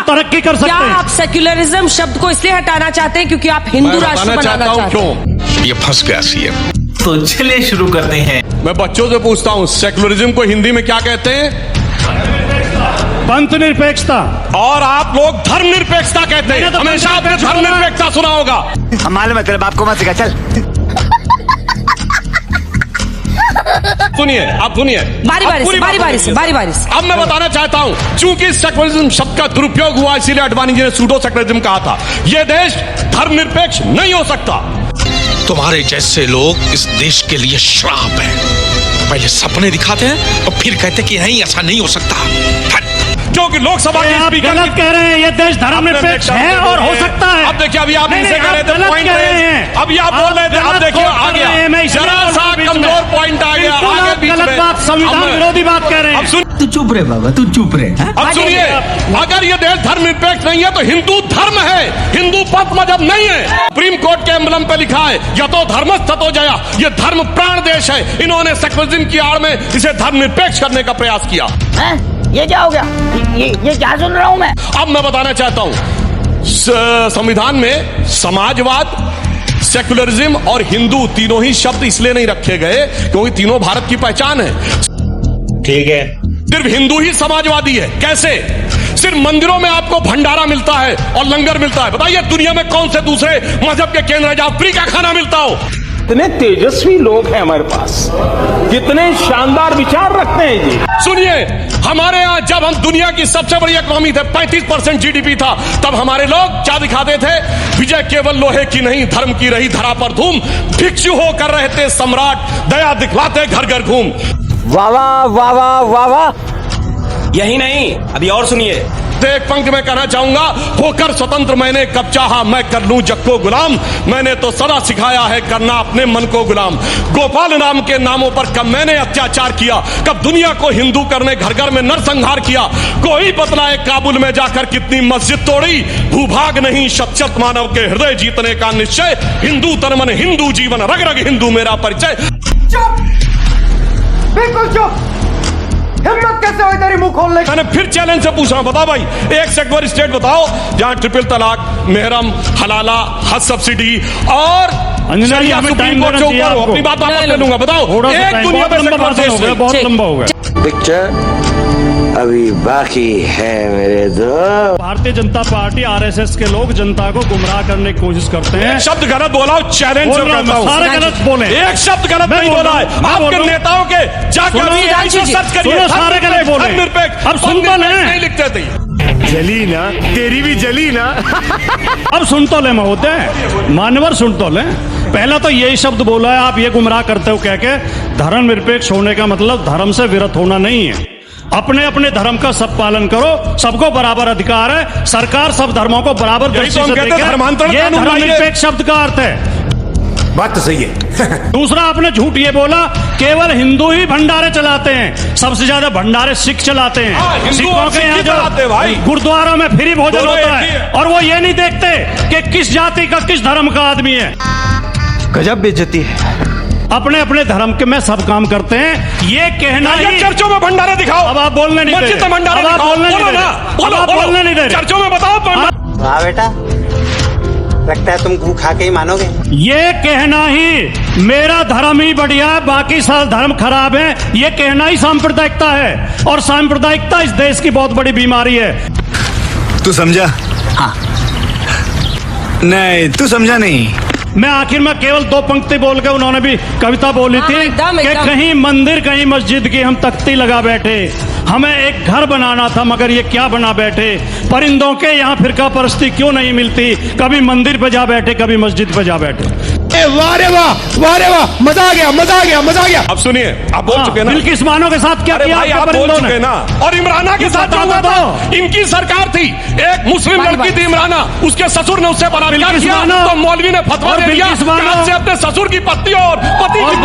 तरक्की कर सकते क्या हैं। आप सेक्युलरिज्म शब्द को इसलिए हटाना चाहते हैं क्योंकि आप हिंदू राष्ट्र बनाना चाहते हैं? ये फंस गया सीएम। तो चलिए शुरू करते हैं। मैं बच्चों से पूछता हूँ, सेक्युलरिज्म को हिंदी में क्या कहते हैं? पंथ निरपेक्षता। और आप लोग धर्मनिरपेक्षता कहते हैं। हमेशा आपने धर्मनिरपेक्षता सुना होगा। हम मालूम है तेरे बाप को मत सिखा, चल। सुनिए, आप सुनिए, बारी बारी से। अब मैं बताना चाहता हूं, चूंकि सेक्युलरिज्म शब्द का दुरुपयोग हुआ, इसीलिए अडवाणी जी ने सूडो सेक्युलरिज्म कहा था। यह देश धर्मनिरपेक्ष नहीं हो सकता। तुम्हारे जैसे लोग इस देश के लिए श्राप है। पहले सपने दिखाते हैं और फिर कहते कि नहीं, ऐसा नहीं हो सकता। क्योंकि लोकसभा के आप स्पीकर गलत कह रहे हैं, ये देश धर्मनिरपेक्ष है और हो सकता है। अब देखिए, अभी आप नहीं, इनसे कह रहे थे गलत पॉइंट कह रहे हैं। अभी आप बोल रहे थे, अब देखिए आ गया जरा सा कमजोर पॉइंट आ गया आगे बीच में। गलत बात, संविधान विरोधी बात कह रहे हैं। अब सुन, तू चुप रहे बाबा, तू चुप रहे। अब सुनिए, अगर ये देश धर्मनिरपेक्ष नहीं है तो हिंदू धर्म है, हिंदू पंथ मजहब नहीं है। सुप्रीम कोर्ट के एम्बलम पे लिखा है यतो धर्मस्ततो जया। ये धर्म प्राण देश है। इन्होंने सेक्युलरिज्म की आड़ में इसे धर्मनिरपेक्ष करने का प्रयास किया। ये क्या हो गया? ये क्या सुन रहा हूं मैं? अब मैं बताना चाहता हूं, संविधान में समाजवाद, सेक्युलरिज्म और हिंदू तीनों ही शब्द इसलिए नहीं रखे गए क्योंकि तीनों भारत की पहचान है। ठीक है, सिर्फ हिंदू ही समाजवादी है। कैसे? सिर्फ मंदिरों में आपको भंडारा मिलता है और लंगर मिलता है। बताइए दुनिया में कौन से दूसरे मजहब के केंद्र है जहां फ्री का खाना मिलता हो? कितने तेजस्वी लोग हैं हमारे पास, कितने शानदार विचार रखते हैं जी। सुनिए, हमारे यहाँ जब हम दुनिया की सबसे बड़ी इकोनॉमी थे, 35% जीडीपी था, तब हमारे लोग क्या दिखाते थे? विजय केवल लोहे की नहीं, धर्म की रही धरा पर धूम। भिक्षु होकर रहते सम्राट, दया दिखलाते घर घर घूम। वाह वाह वाह वाह वाह वाह। यही नहीं, अभी और सुनिए। एक पंक्ति में कहना चाहूंगा, होकर स्वतंत्र मैंने कब चाहा मैं कर लूं जग को गुलाम। मैंने तो सदा सिखाया है करना अपने मन को गुलाम। गोपाल नाम के नामों पर कब मैंने अत्याचार किया, कब दुनिया को हिंदू करने घर घर में नरसंहार किया। कोई बतलाए काबुल में जाकर कितनी मस्जिद तोड़ी। भूभाग नहीं शत मानव के हृदय जीतने का निश्चय। हिंदू तन मन हिंदू जीवन, रग रग हिंदू मेरा परिचय। चुप, बिल्कुल चुप। हिम्मत कैसे हुई तेरी मुंह खोलने की? मैंने फिर चैलेंज से पूछ रहा हूं, बताओ भाई, एक सेक्युलर स्टेट बताओ जहां ट्रिपल तलाक, मेहरम, हलाला, हज सब्सिडी और सुप्रीम कोर्ट के ऊपर हो। अपनी बात वापस ले लूंगा। बताओ एक दुनिया में सेक्युलर देश है। बहुत लंबा हो गया। पिक्चर अभी बाकी है मेरे दोस्त। भारतीय जनता पार्टी आरएसएस के लोग जनता को गुमराह करने की कोशिश करते हैं। एक शब्द गलत बोला हूं, चैलेंज से कहता हूं। सारे गलत बोले। एक शब्द गलत नहीं बोला है। आपके नेताओं के जाकर सर्च करिए, सारे गलत बोले। अब सुन तो ले, नहीं लिखते थे। जली ना, तेरी भी जली ना। अब सुन तो ले महोदय, मानवर सुन तो ले। पहला तो यही शब्द बोला है, आप ये गुमराह करते हो कह के। धर्मनिरपेक्ष होने का मतलब धर्म से विरत होना नहीं है। अपने अपने धर्म का सब पालन करो, सबको बराबर अधिकार है। सरकार सब धर्मों को बराबर दृष्टि से देखे। ये धर्मनिरपेक्ष शब्द का अर्थ है। बात तो सही है। दूसरा, आपने झूठ ये बोला केवल हिंदू ही भंडारे चलाते हैं। सबसे ज्यादा भंडारे सिख चलाते हैं। सिखों के यहाँ जो गुरुद्वारों में फ्री भोजन होता है और वो ये नहीं देखते कि किस जाति का किस धर्म का आदमी है। गजब बेइज्जती है। अपने अपने धर्म के में सब काम करते हैं। ये कहना ही चर्चों में भंडारे दिखाओ। अब आप बोलने नहीं दे रहे। भंडारे अब आप बोलने नहीं दे रहे। बोलो, अब आप बोलने नहीं दे रहे। चर्चों में बताओ। वाह बेटा, लगता है तुम गू खा के ही मानोगे। ये कहना ही मेरा धर्म ही बढ़िया है, बाकी सारे धर्म खराब है, ये कहना ही सांप्रदायिकता है। और सांप्रदायिकता इस देश की बहुत बड़ी बीमारी है। तू समझा? हाँ। नहीं, तू समझा नहीं। मैं आखिर में केवल 2 पंक्ति बोल के, उन्होंने भी कविता बोली थी कि कहीं मंदिर कहीं मस्जिद की हम तख्ती लगा बैठे। हमें एक घर बनाना था मगर ये क्या बना बैठे। परिंदों के यहाँ फिरका परस्ती क्यों नहीं मिलती। कभी मंदिर पे जा बैठे, कभी मस्जिद पे जा बैठे। वाह रे वाह, वाह रे वाह, मजा आ गया, मजा आ गया, मजा आ गया। अब सुनिए, आप बोल चुके ना। बिल्किस बानो के साथ क्या किया भाई, आप बोल चुके ना। और इमराना के साथ क्या हुआ था? इनकी सरकार थी, एक मुस्लिम लड़की थी इमराना, उसके ससुर ने उससे बलात्कार किया तो मौलवी ने फतवा दे दिया कि आपसे अपने ससुर की पत्नी और पति की